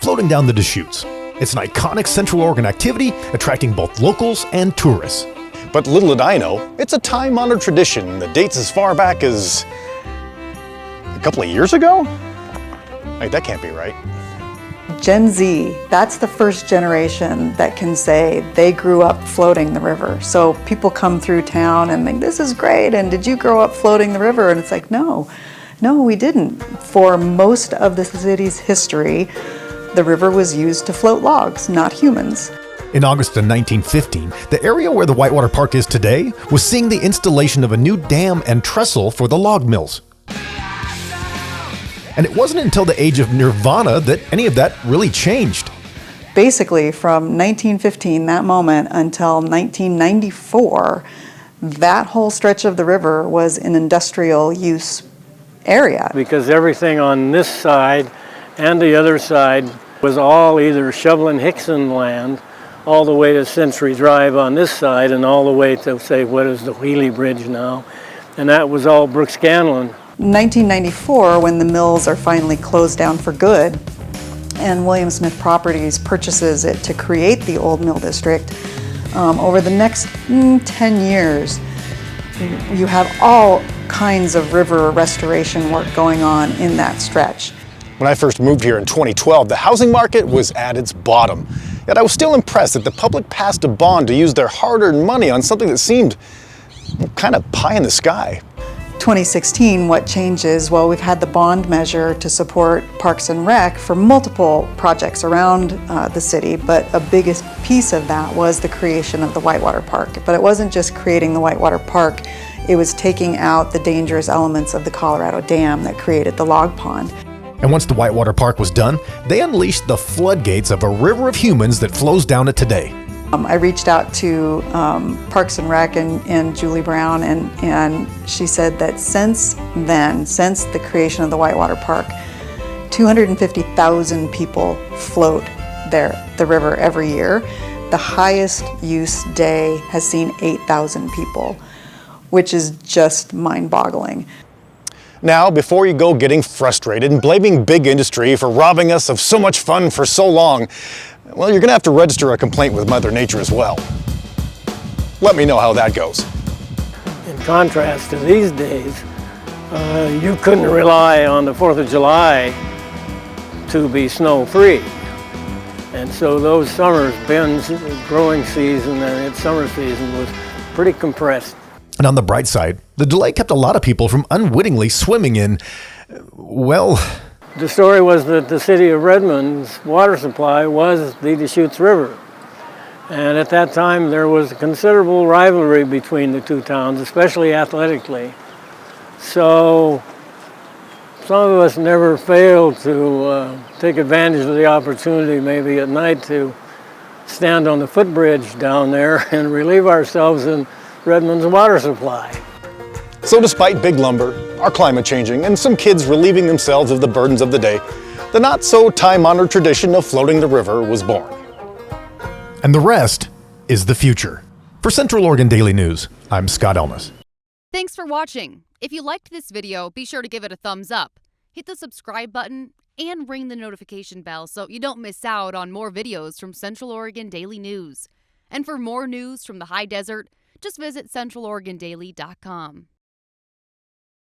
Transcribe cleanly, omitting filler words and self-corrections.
floating down the Deschutes. It's an iconic Central Oregon activity, attracting both locals and tourists. But little did I know, it's a time-honored tradition that dates as far back as a couple of years ago? Wait, that can't be right. Gen Z, that's the first generation that can say they grew up floating the river. So people come through town and think, this is great, and did you grow up floating the river? And it's like, no, we didn't. For most of the city's history, the river was used to float logs, not humans. In August of 1915, the area where the Whitewater Park is today was seeing the installation of a new dam and trestle for the log mills. And it wasn't until the age of Nirvana that any of that really changed. Basically, from 1915, that moment, until 1994, that whole stretch of the river was an industrial use area. Because everything on this side and the other side was all either Shovelin-Hickson land, all the way to Century Drive on this side, and all the way to, say, what is the Wheelie Bridge now. And that was all Brooks-Scanlon. 1994, when the mills are finally closed down for good, and William Smith Properties purchases it to create the Old Mill District, over the next 10 years, you have all kinds of river restoration work going on in that stretch. When I first moved here in 2012, the housing market was at its bottom. Yet I was still impressed that the public passed a bond to use their hard-earned money on something that seemed kind of pie in the sky. 2016, what changes? Well, we've had the bond measure to support Parks and Rec for multiple projects around the city, but a biggest piece of that was the creation of the Whitewater Park. But it wasn't just creating the Whitewater Park, it was taking out the dangerous elements of the Colorado Dam that created the log pond. And once the Whitewater Park was done, they unleashed the floodgates of a river of humans that flows down it today. I reached out to Parks and Rec and Julie Brown, and she said that since then, since the creation of the Whitewater Park, 250,000 people float the river every year. The highest use day has seen 8,000 people, which is just mind-boggling. Now, before you go getting frustrated and blaming big industry for robbing us of so much fun for so long, well, you're going to have to register a complaint with Mother Nature as well. Let me know how that goes. In contrast to these days, you couldn't rely on the 4th of July to be snow-free. And so those summers, Ben's growing season and its summer season was pretty compressed. And on the bright side, the delay kept a lot of people from unwittingly swimming in, well... The story was that the city of Redmond's water supply was the Deschutes River. And at that time, there was a considerable rivalry between the two towns, especially athletically. So some of us never failed to take advantage of the opportunity, maybe at night, to stand on the footbridge down there and relieve ourselves in Redmond's water supply. So despite big lumber, our climate changing, and some kids relieving themselves of the burdens of the day, the not-so-time-honored tradition of floating the river was born. And the rest is the future. For Central Oregon Daily News, I'm Scott Elmas. Thanks for watching. If you liked this video, be sure to give it a thumbs up. Hit the subscribe button and ring the notification bell so you don't miss out on more videos from Central Oregon Daily News. And for more news from the high desert, just visit centraloregondaily.com.